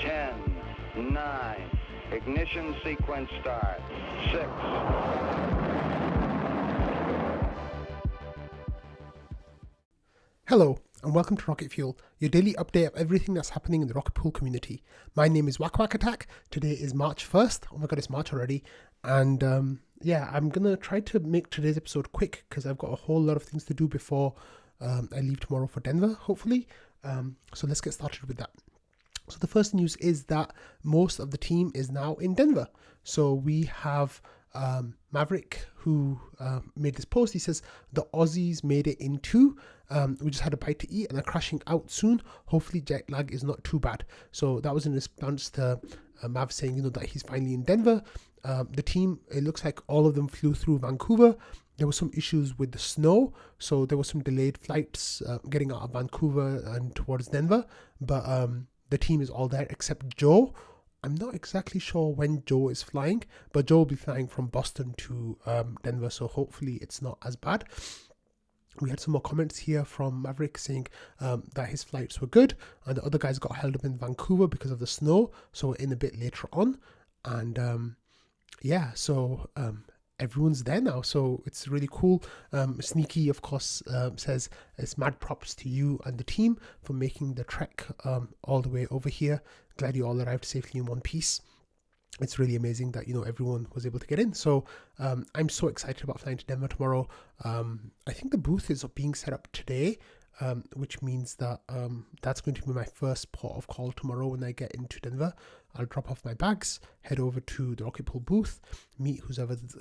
10, 9, ignition sequence start. 6. Hello, and welcome to Rocket Fuel, your daily update of everything that's happening in the Rocket Pool community. My name is Whack Whack Attack. Today is March 1st. Oh my god, it's March already. And I'm going to try to make today's episode quick because I've got a whole lot of things to do before I leave tomorrow for Denver, hopefully. So let's get started with that. So the first news is that most of the team is now in Denver. So we have Maverick, who made this post. He says, the Aussies made it in too. We just had a bite to eat and are crashing out soon. Hopefully jet lag is not too bad. So that was in response to Mav saying, that he's finally in Denver. The team, it looks like all of them flew through Vancouver. There were some issues with the snow, so there were some delayed flights getting out of Vancouver and towards Denver. But the team is all there except Joe. I'm not exactly sure when Joe is flying, but Joe will be flying from Boston to Denver, so hopefully it's not as bad. We had some more comments here from Maverick saying that his flights were good, and the other guys got held up in Vancouver because of the snow, so we're in a bit later on. And everyone's there now, so it's really cool. Sneaky, of course, says it's mad props to you and the team for making the trek all the way over here. Glad you all arrived safely in one piece. It's really amazing that everyone was able to get in. So I'm so excited about flying to Denver tomorrow. I think the booth is being set up today, which means that that's going to be my first port of call tomorrow when I get into Denver. I'll drop off my bags, head over to the Rocket Pool booth, meet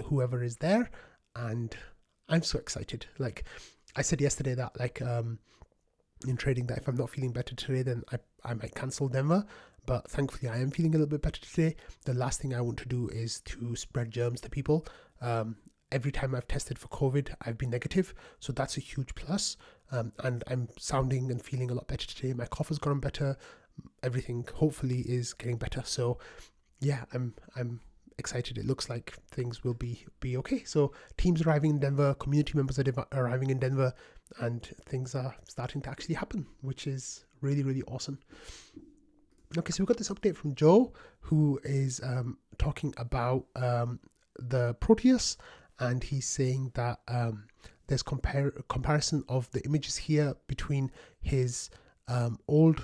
whoever is there, and I'm so excited. Like I said yesterday that in trading that if I'm not feeling better today, then I might cancel Denver. But thankfully I am feeling a little bit better today. The last thing I want to do is to spread germs to people. Every time I've tested for COVID, I've been negative. So that's a huge plus. And I'm sounding and feeling a lot better today. My cough has gotten better. Everything hopefully is getting better. So yeah, I'm excited. It looks like things will be okay. So teams arriving in Denver, community members are arriving in Denver, and things are starting to actually happen, which is really, really awesome. Okay, so we've got this update from Joe, who is talking about the Proteus, and he's saying that there's comparison of the images here between his old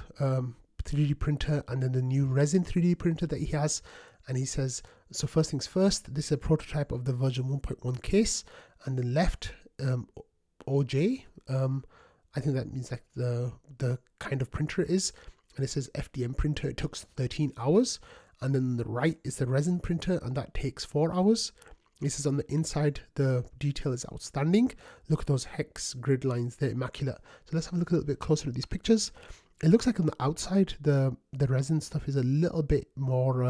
3D printer and then the new resin 3D printer that he has. And he says, so first things first, this is a prototype of the version 1.1 case, and the left OJ, I think that means like the kind of printer it is. And it says FDM printer, it took 13 hours. And then the right is the resin printer, and that takes 4 hours. This is on the inside, the detail is outstanding. Look at those hex grid lines, they're immaculate. So let's have a look a little bit closer at these pictures. It looks like on the outside, the resin stuff is a little bit more,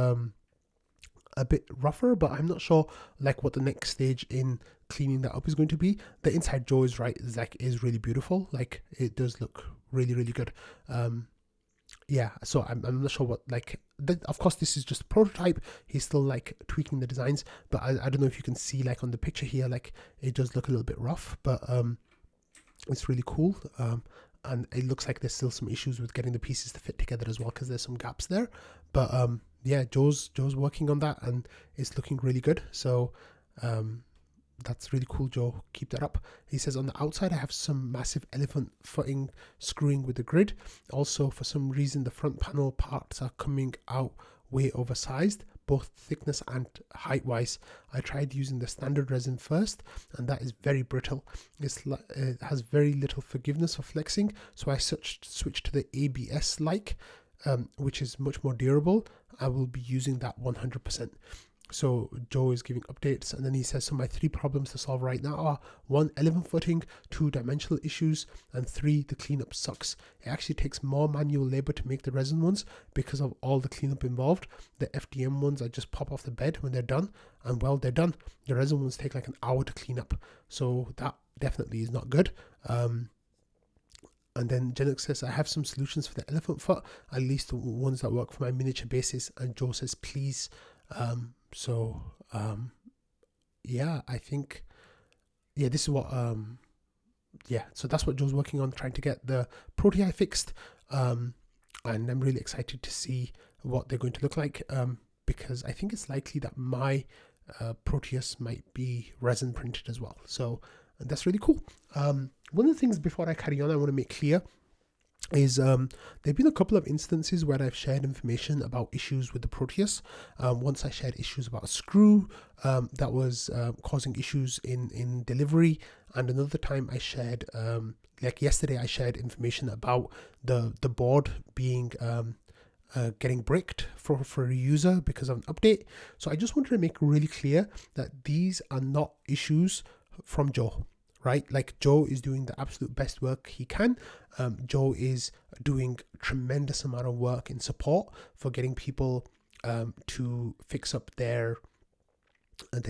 a bit rougher, but I'm not sure like what the next stage in cleaning that up is going to be. The inside, Joe is right, is really beautiful. Like it does look really, really good. So I'm not sure what of course this is just a prototype. He's still like tweaking the designs, but I don't know if you can see like on the picture here, like it does look a little bit rough, but it's really cool. And it looks like there's still some issues with getting the pieces to fit together as well, because there's some gaps there. But Joe's working on that, and it's looking really good. So that's really cool, Joe. Keep that up. He says, on the outside, I have some massive elephant footing screwing with the grid. Also, for some reason, the front panel parts are coming out way oversized, both thickness and height-wise. I tried using the standard resin first, and that is very brittle. It has very little forgiveness for flexing, so I switched to the ABS-like, which is much more durable. I will be using that 100%. So Joe is giving updates, and then he says, so my 3 problems to solve right now are 1, elephant footing, 2, dimensional issues, and 3, the cleanup sucks. It actually takes more manual labor to make the resin ones because of all the cleanup involved. The FDM ones I just pop off the bed when they're done, and well, they're done. The resin ones take like an hour to clean up, so that definitely is not good. And then Jenix says, I have some solutions for the elephant foot, at least the ones that work for my miniature bases. And Joe says, please. I think, this is what, so that's what Joe's working on, trying to get the Proteus fixed. And I'm really excited to see what they're going to look like, because I think it's likely that my Proteus might be resin printed as well. So that's really cool. One of the things before I carry on, I want to make clear is there've been a couple of instances where I've shared information about issues with the Proteus. Once I shared issues about a screw that was causing issues in delivery, and another time I shared, like yesterday, I shared information about the board being getting bricked for a user because of an update. So I just wanted to make really clear that these are not issues from Joe. Right, like Joe is doing the absolute best work he can. Joe is doing tremendous amount of work in support for getting people to fix up their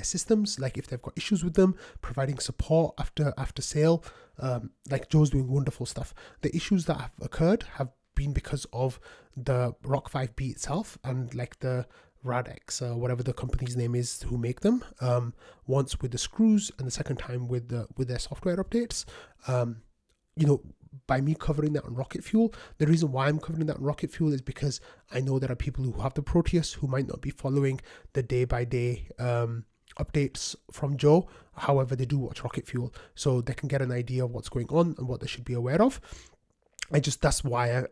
systems. Like if they've got issues with them, providing support after sale. Like Joe's doing wonderful stuff. The issues that have occurred have been because of the Rock 5B itself and like the Radex, whatever the company's name is who make them, once with the screws and the second time with their software updates. By me covering that on Rocket Fuel, the reason why I'm covering that on Rocket Fuel is because I know there are people who have the Proteus who might not be following the day-by-day updates from Joe. However, they do watch Rocket Fuel, so they can get an idea of what's going on and what they should be aware of. That's why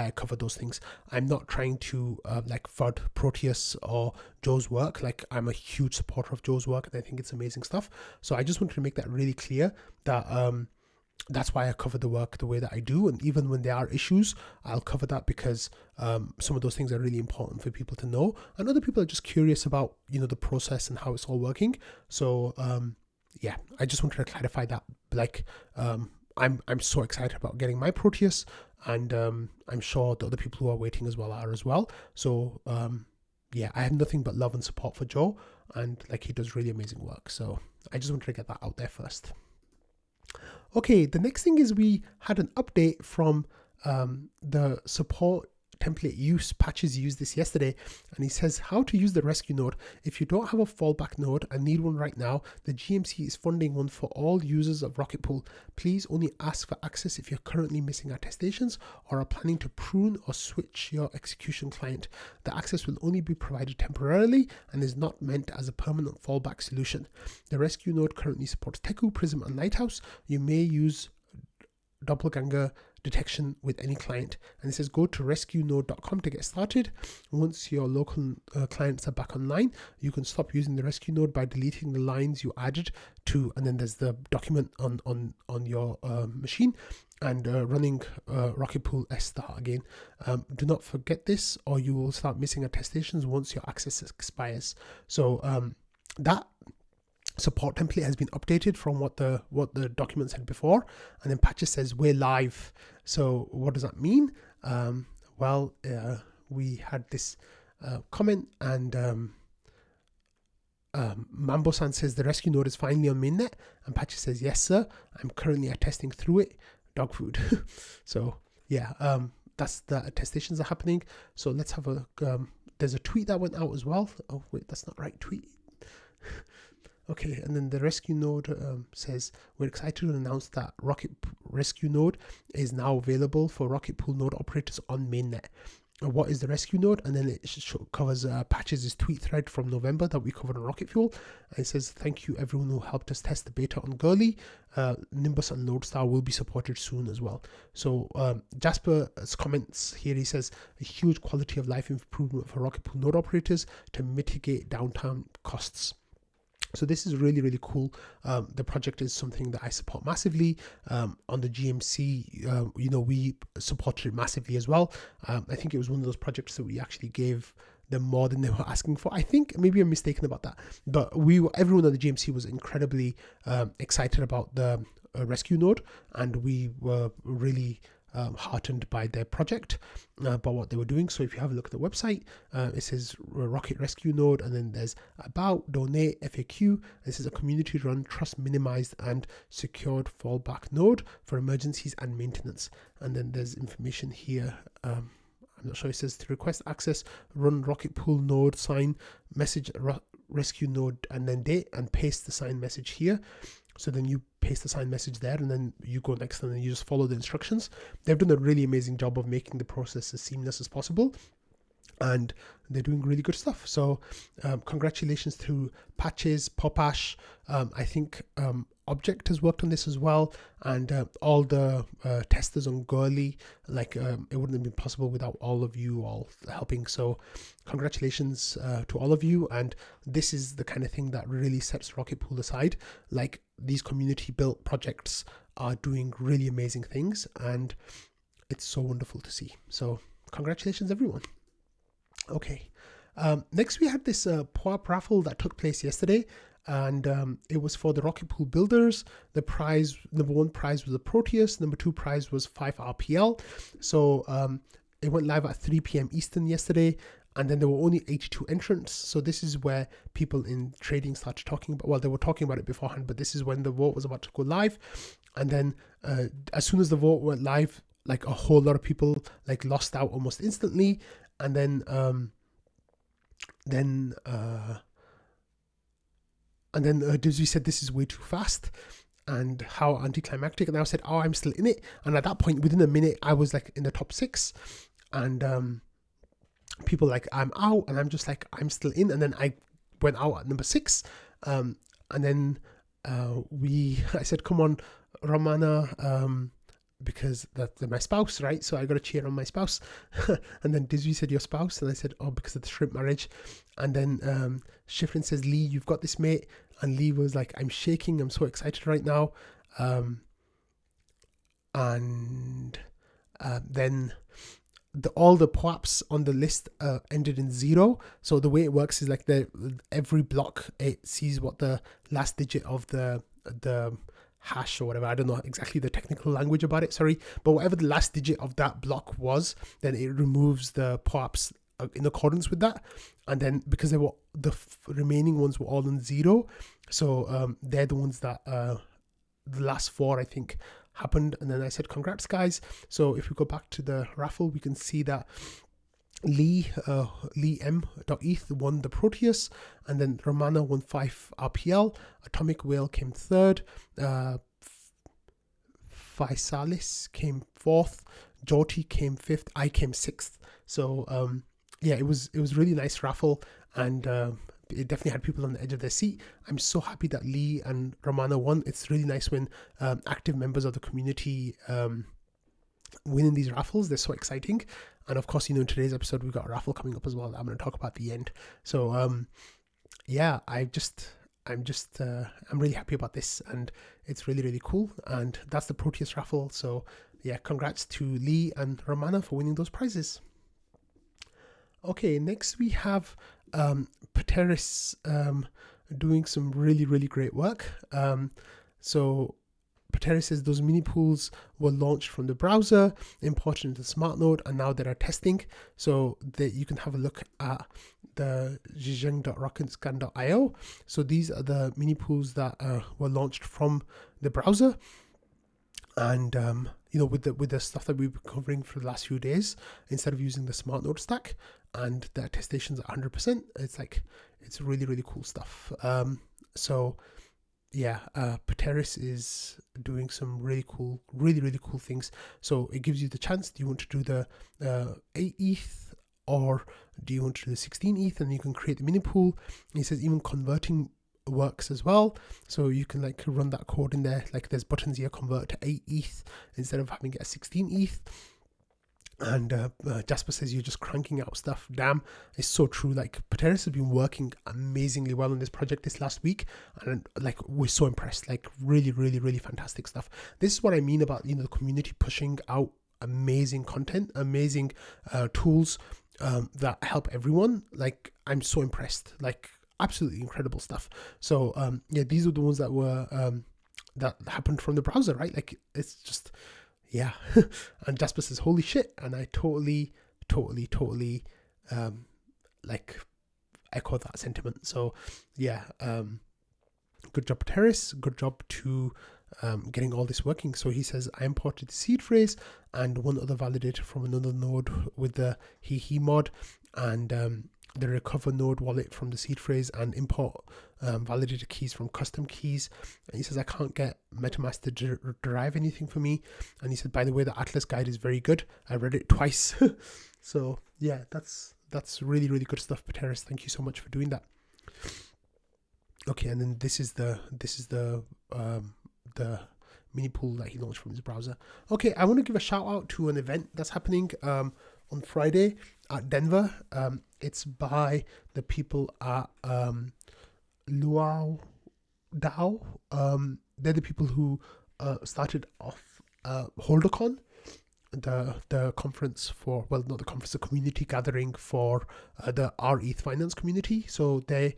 I cover those things. I'm not trying to like FUD Proteus or Joe's work. Like I'm a huge supporter of Joe's work and I think it's amazing stuff. So I just wanted to make that really clear that that's why I cover the work the way that I do. And even when there are issues, I'll cover that because some of those things are really important for people to know. And other people are just curious about, the process and how it's all working. So I just wanted to clarify that. Like I'm so excited about getting my Proteus, and I'm sure the other people who are waiting as well are as well. So I have nothing but love and support for Joe, and like he does really amazing work. So I just wanted to get that out there first. Okay, the next thing is we had an update from the support template use patches used this yesterday, and he says how to use the rescue node. If you don't have a fallback node and need one right now, the GMC is funding one for all users of Rocket Pool. Please only ask for access if you're currently missing attestations or are planning to prune or switch your execution client. The access will only be provided temporarily and is not meant as a permanent fallback solution. The rescue node currently supports Teku, Prism and Lighthouse. You may use doppelganger detection with any client, and it says go to rescuenode.com to get started. Once your local clients are back online, you can stop using the rescue node by deleting the lines you added to, and then there's the document on your machine, and running Rocket Pool start again. Do not forget this or you will start missing attestations once your access expires. So that support template has been updated from what the document said before, and then Patches says we're live. So what does that mean? We had this comment, and Mambo-san says the rescue node is finally on mainnet, and Patches says yes sir, I'm currently attesting through it. Dog food. So that's the attestations are happening. So let's have a there's a tweet that went out as well. Oh wait, that's not right tweet. Okay, and then the rescue node says, we're excited to announce that Rocket Rescue Node is now available for Rocket Pool node operators on mainnet. What is the rescue node? And then it covers Patches' tweet thread from November that we covered on Rocket Fuel. And it says, thank you everyone who helped us test the beta on Gurley. Nimbus and Lodestar will be supported soon as well. So Jasper's comments here, he says, a huge quality of life improvement for Rocket Pool node operators to mitigate downtime costs. So this is really, really cool. The project is something that I support massively. On the GMC, we supported it massively as well. I think it was one of those projects that we actually gave them more than they were asking for. I think maybe I'm mistaken about that. But everyone at the GMC was incredibly excited about the rescue node, and we were really heartened by their project, by what they were doing. So if you have a look at the website, it says Rocket Rescue Node, and then there's about, donate, FAQ. This is a community run, trust minimized and secured fallback node for emergencies and maintenance. And then there's information here. I'm not sure. It says to request access, run Rocket Pool node, sign message rescue node, and then date, and paste the signed message here. So then you paste the signed message there, and then you go next, and then you just follow the instructions. They've done a really amazing job of making the process as seamless as possible. and they're doing really good stuff. So congratulations to Patches, Popash. I think Object has worked on this as well, and all the testers on Girly. Like it wouldn't have been possible without all of you all helping. So congratulations to all of you. And this is the kind of thing that really sets Rocket Pool aside. Like, these community built projects are doing really amazing things, and it's so wonderful to see. So congratulations, everyone. Okay, next we had this POAP raffle that took place yesterday, and it was for the Rocket Pool builders. The prize, number one prize was a Proteus, number two prize was 5 RPL. So it went live at 3 p.m. Eastern yesterday, and then there were only 82 entrants. So this is where people in trading started talking about, well, they were talking about it beforehand, but this is when the vote was about to go live. And then as soon as the vote went live, like a whole lot of people like lost out almost instantly. And then Dizzy said this is way too fast and how anticlimactic. And I said, oh, I'm still in it. And at that point, within a minute, I was like in the top 6. And people like, I'm out. And I'm just like, I'm still in. And then I went out at number 6. And then I said, come on, Romana, because that's my spouse, right? So I got to cheer on my spouse. And then Dizzy said, your spouse? And I said, oh, because of the shrimp marriage. And then Shifrin says, Lee, you've got this, mate. And Lee was like, I'm shaking. I'm so excited right now. Then all the POAPs on the list ended in 0. So the way it works is like every block, it sees what the last digit of the hash or whatever, I don't know exactly the technical language about it, sorry, but whatever the last digit of that block was, then it removes the POAPs in accordance with that. And then because they were the remaining ones were all in 0, so they're the ones that the last 4 I think happened. And then I said, congrats guys. So if we go back to the raffle, we can see that Lee M.eth won the Proteus, and then Romana won 5 RPL. Atomic Whale came 3rd. Physalis came 4th. Joti came 5th. I came 6th. So yeah, it was really nice raffle, and it definitely had people on the edge of their seat. I'm so happy that Lee and Romana won. It's really nice when active members of the community winning these raffles. They're so exciting. And of course, in today's episode, we've got a raffle coming up as well that I'm going to talk about at the end. So yeah, I'm really happy about this, and it's really, really cool. And that's the Proteus raffle. So yeah, congrats to Lee and Romana for winning those prizes. Okay, next we have Peteris doing some really, really great work. So Peteris says those mini pools were launched from the browser, imported into SmartNode, and now they are testing. So that you can have a look at the zhizheng.rocketscan.io. So these are the mini pools that were launched from the browser. And with the stuff that we've been covering for the last few days, instead of using the SmartNode stack, and the attestations at 100%, it's really, really cool stuff. So yeah, Peteris is doing some really cool things. So it gives you the chance. Do you want to do the 8 ETH, or do you want to do the 16 ETH? And you can create the mini pool. And he says even converting works as well. So you can run that code in there. Like there's buttons here, convert to 8 ETH instead of having it at 16 ETH. And Jasper says you're just cranking out stuff. Damn, it's so true. Like Peteris has been working amazingly well on this project this last week, and we're so impressed. Like really, really, really fantastic stuff. This is what I mean about the community pushing out amazing content, amazing tools that help everyone. Like I'm so impressed. Like absolutely incredible stuff. So yeah, these are the ones that were that happened from the browser, right? Like it's just. Yeah. And Jasper says, holy shit. And I totally echo that sentiment. So yeah, good job, Peteris. Good job to getting all this working. So he says, I imported the seed phrase and one other validator from another node with the he mod, and the recover node wallet from the seed phrase, and import validator keys from custom keys. And he says, I can't get MetaMask to derive anything for me. And he said, by the way, the Atlas guide is very good. I read it twice. So yeah, that's that's really, really good stuff, Peteris. Thank you so much for doing that. Okay, and then this is the mini pool that he launched from his browser. Okay, I want to give a shout out to an event that's happening on Friday at Denver. It's by the people at Luau DAO. They're the people who started off HolderCon, the conference for, well, not the conference, the community gathering for the ETH finance community. So they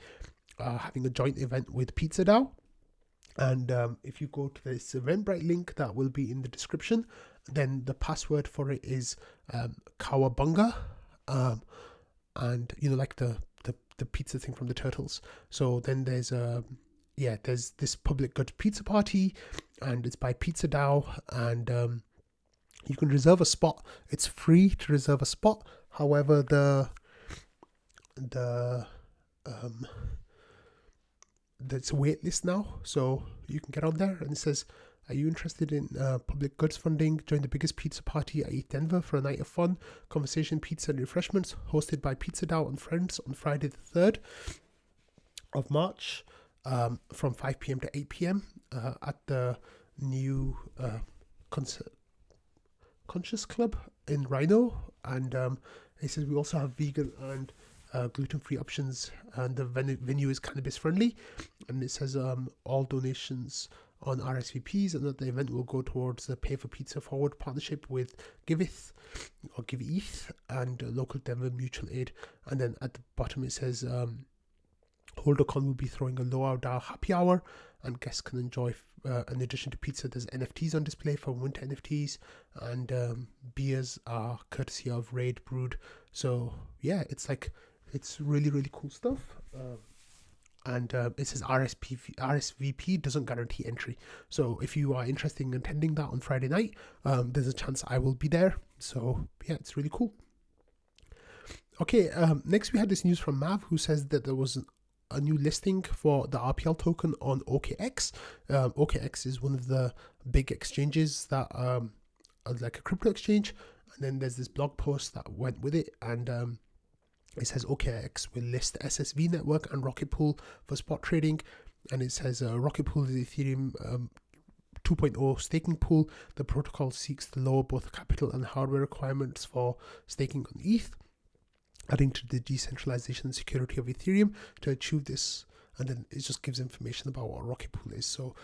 are having a joint event with Pizza DAO. And if you go to this Eventbrite link that will be in the description, then the password for it is Kawabunga, and like the pizza thing from the Turtles. So then there's this public goods pizza party, and it's by Pizza DAO, and you can reserve a spot. It's free to reserve a spot. However, there's a wait list now, so you can get on there, and it says, are you interested in public goods funding? Join the biggest pizza party at ETH Denver for a night of fun, conversation, pizza and refreshments, hosted by Pizza DAO and friends on Friday the 3rd of March from 5 p.m. to 8 p.m. At the new Conscious Club in Rhino. And it says we also have vegan and gluten-free options, and the venue is cannabis friendly, and it says all donations on RSVPs and that the event will go towards the Pay for Pizza Forward partnership with Giveth and local Denver Mutual Aid. And then at the bottom it says HolderCon will be throwing a Luau DAO happy hour, and guests can enjoy in addition to pizza, there's NFTs on display for winter NFTs, and beers are courtesy of Raid Brewed. So yeah, it's really, really cool stuff. And it says RSVP doesn't guarantee entry. So if you are interested in attending that on Friday night, there's a chance I will be there. So yeah, it's really cool. Okay, next we had this news from Mav, who says that there was a new listing for the RPL token on OKX. OKX is one of the big exchanges that are like a crypto exchange. And then there's this blog post that went with it, and it says OKX will list SSV network and Rocket Pool for spot trading. And it says Rocket Pool is Ethereum 2.0 staking pool. The protocol seeks to lower both capital and hardware requirements for staking on ETH, adding to the decentralization and security of Ethereum to achieve this. And then it just gives information about what Rocket Pool is. So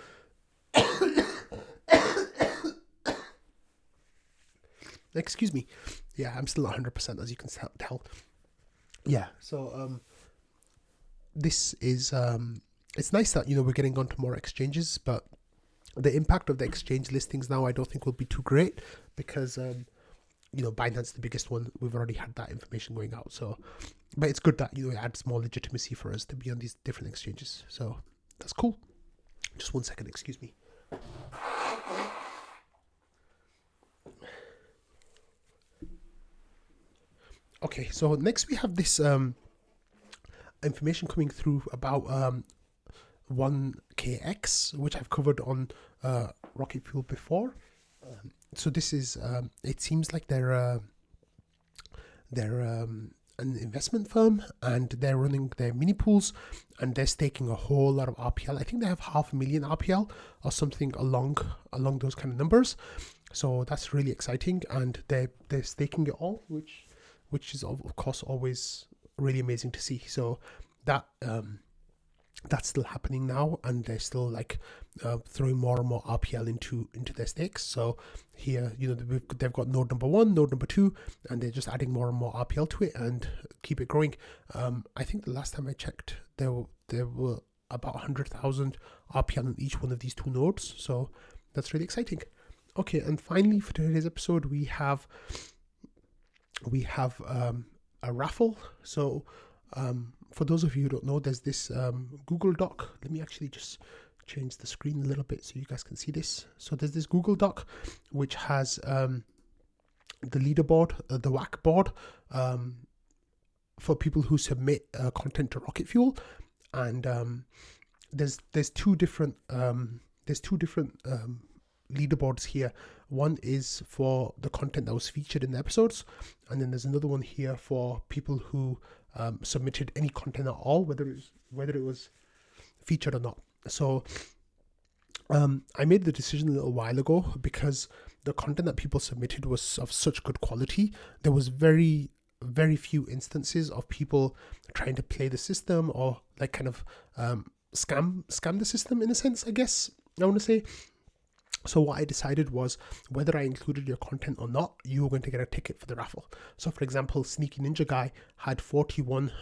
excuse me. Yeah, I'm still 100%, as you can tell. Yeah, so this is it's nice that we're getting onto more exchanges, but the impact of the exchange listings now I don't think will be too great, because Binance, the biggest one, we've already had that information going out. So, but it's good that it adds more legitimacy for us to be on these different exchanges. So that's cool. Just 1 second, excuse me. Okay, so next we have this information coming through about 1KX, which I've covered on Rocket Fuel before. So this is, it seems like they're an investment firm, and they're running their mini pools, and they're staking a whole lot of RPL. I think they have 500,000 RPL or something along those kind of numbers. So that's really exciting, and they're staking it all, which is of course always really amazing to see. So that that's still happening now, and they're still throwing more and more RPL into their stakes. So here, they've got node number 1, node number 2, and they're just adding more and more RPL to it and keep it growing. I think the last time I checked, there were about 100,000 RPL in each one of these 2 nodes. So that's really exciting. Okay, and finally for today's episode, we have a raffle. So for those of you who don't know, there's this Google Doc. Let me actually just change the screen a little bit so you guys can see this. So there's this Google Doc which has the leaderboard, the WAC board, for people who submit content to Rocket Fuel, and there's two different leaderboards here. One is for the content that was featured in the episodes, and then there's another one here for people who submitted any content at all, whether it was featured or not. So I made the decision a little while ago because the content that people submitted was of such good quality. There was very few instances of people trying to play the system or like kind of scam the system, in a sense, I guess I want to say. So what I decided was, whether I included your content or not, you were going to get a ticket for the raffle. So for example, Sneaky Ninja Guy had 41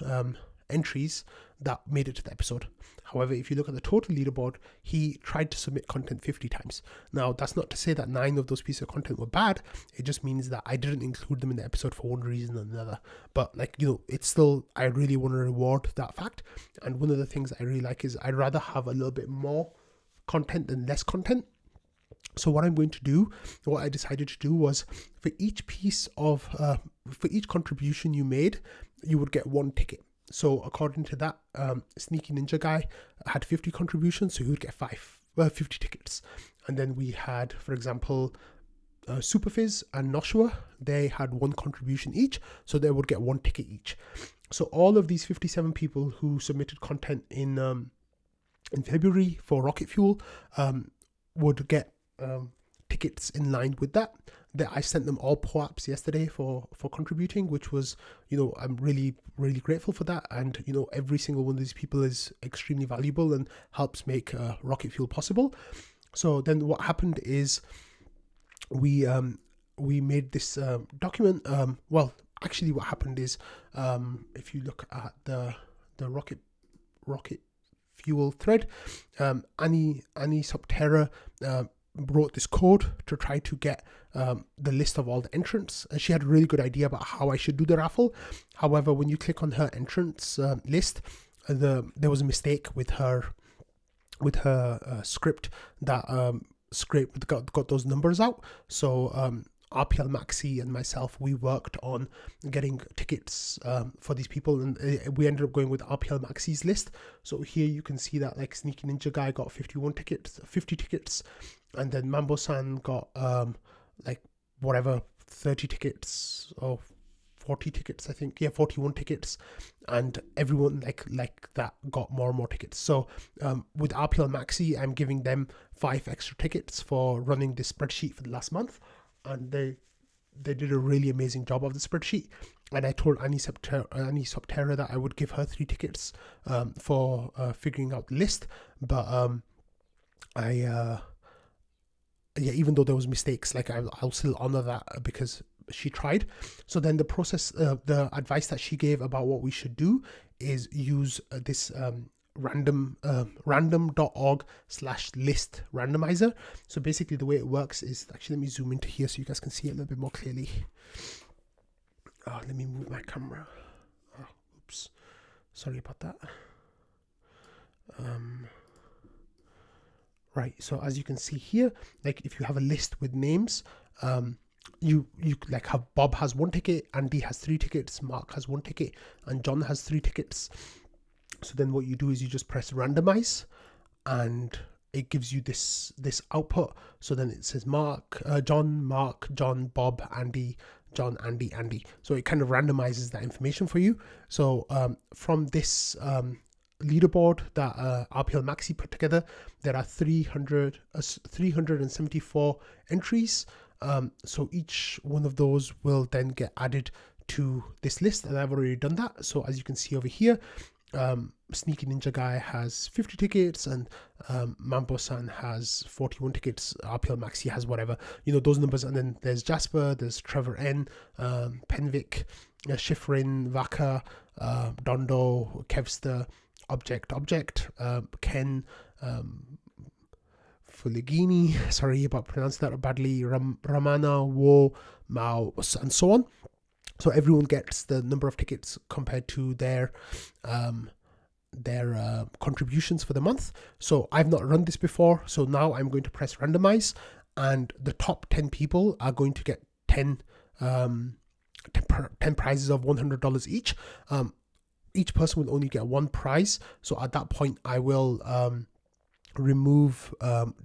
entries that made it to the episode. However, if you look at the total leaderboard, he tried to submit content 50 times. Now, that's not to say that 9 of those pieces of content were bad. It just means that I didn't include them in the episode for one reason or another. But like, it's still, I really want to reward that fact. And one of the things I really like is I'd rather have a little bit more content than less content. So what I decided to do was, for each piece of, for each contribution you made, you would get 1 ticket. So according to that, Sneaky Ninja Guy had 50 contributions, so he would get 50 tickets. And then we had, for example, Superfizz and Noshua, they had 1 contribution each, so they would get 1 ticket each. So all of these 57 people who submitted content in February for Rocket Fuel would get tickets in line with that. I sent them all POAPs yesterday for contributing, which was, I'm really grateful for that. And every single one of these people is extremely valuable and helps make Rocket Fuel possible. So then what happened is we made this document. Well, actually what happened is, if you look at the Rocket Fuel thread, Annie Subterra wrote this code to try to get the list of all the entrants. She had a really good idea about how I should do the raffle. However, when you click on her entrance list, there was a mistake with her script that got those numbers out. So RPL Maxi and myself, we worked on getting tickets for these people, and we ended up going with RPL Maxi's list. So here you can see that like Sneaky Ninja Guy got 50 tickets, and then Mambo-san got 30 tickets or 40 tickets, I think. Yeah, 41 tickets, and everyone like that got more and more tickets. So with RPL Maxi, I'm giving them 5 extra tickets for running this spreadsheet for the last month. And they did a really amazing job of the spreadsheet. And I told Annie Subterra that I would give her 3 tickets for figuring out the list. But even though there was mistakes, I'll still honor that because she tried. So then the process, the advice that she gave about what we should do is use this random.org/list randomizer. So basically the way it works is, actually let me zoom into here so you guys can see it a little bit more clearly. Let me move my camera. Oops, sorry about that. Right, so as you can see here, like if you have a list with names, you like have Bob has 1 ticket, Andy has 3 tickets, Mark has 1 ticket, and John has 3 tickets. So then what you do is you just press randomize, and it gives you this output. So then it says John, Mark, John, Bob, Andy, John, Andy. So it kind of randomizes that information for you. So from this leaderboard that RPL Maxi put together, there are 374 entries. So each one of those will then get added to this list, and I've already done that. So as you can see over here, Sneaky Ninja Guy has 50 tickets, and Mambo-san has 41 tickets. RPL Maxi has whatever, those numbers. And then there's Jasper, there's Trevor N, Penvic, Schifrin, Vaka, Dondo, Kevster, Object, Ken, Fuligini, sorry about pronouncing that badly, Ramana, Wo, Mao, and so on. So everyone gets the number of tickets compared to their contributions for the month. So I've not run this before, so now I'm going to press randomize, and the top 10 people are going to get 10 prizes of $100 each. Each person will only get 1 prize. So at that point, I will remove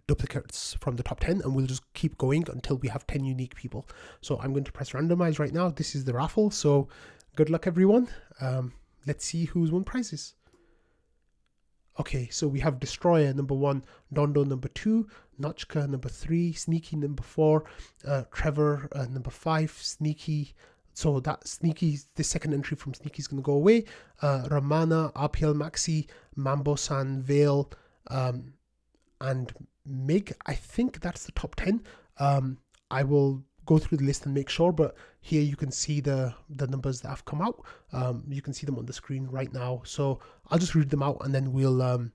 duplicates from the top 10, and we'll just keep going until we have 10 unique people. So I'm going to press randomize right now. This is the raffle, so good luck everyone. Let's see who's won prizes. Okay, so we have Destroyer number 1, Dondo number 2, Notchka number 3, Sneaky number 4, Trevor number 5, Sneaky. So that Sneaky, the second entry from Sneaky is going to go away. Ramana, RPL Maxi, Mambo-san, Vale, and Mig. I think that's the top 10. I will go through the list and make sure, but here you can see the numbers that have come out. You can see them on the screen right now, so I'll just read them out and then we'll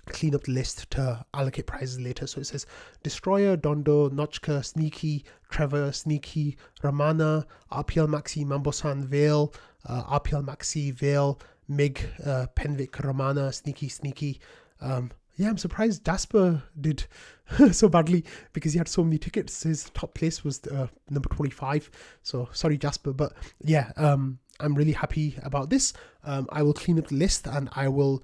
clean up the list to allocate prizes later. So it says Destroyer, Dondo, Notchka, Sneaky, Trevor, Sneaky, Ramana, RPL Maxi, Mambo-san, Vale, RPL Maxi, Vale, Mig, Penvik, Ramana, Sneaky. Yeah, I'm surprised Jasper did so badly because he had so many tickets. His top place was number 25. So sorry, Jasper. But yeah, I'm really happy about this. I will clean up the list and I will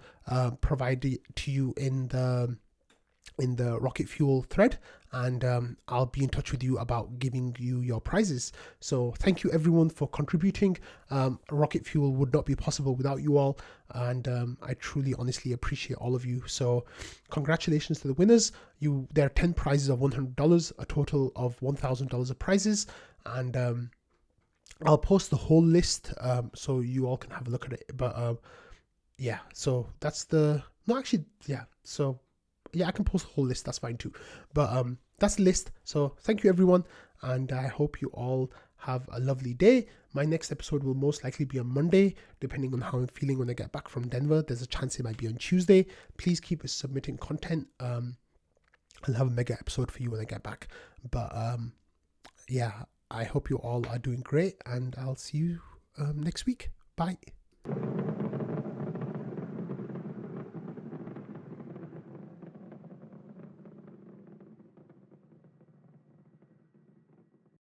provide it to you in the Rocket Fuel thread, and I'll be in touch with you about giving you your prizes. So thank you everyone for contributing. Rocket Fuel would not be possible without you all, and I truly honestly appreciate all of you. So congratulations to the winners. There are 10 prizes of $100, a total of $1,000 of prizes, and I'll post the whole list so you all can have a look at it. But yeah, so that's yeah, I can post the whole list, that's fine too. But that's the list. So thank you everyone, and I hope you all have a lovely day. My next episode will most likely be on Monday, depending on how I'm feeling when I get back from Denver. There's a chance it might be on Tuesday. Please keep submitting content. I'll have a mega episode for you when I get back. But yeah, I hope you all are doing great, and I'll see you next week. Bye.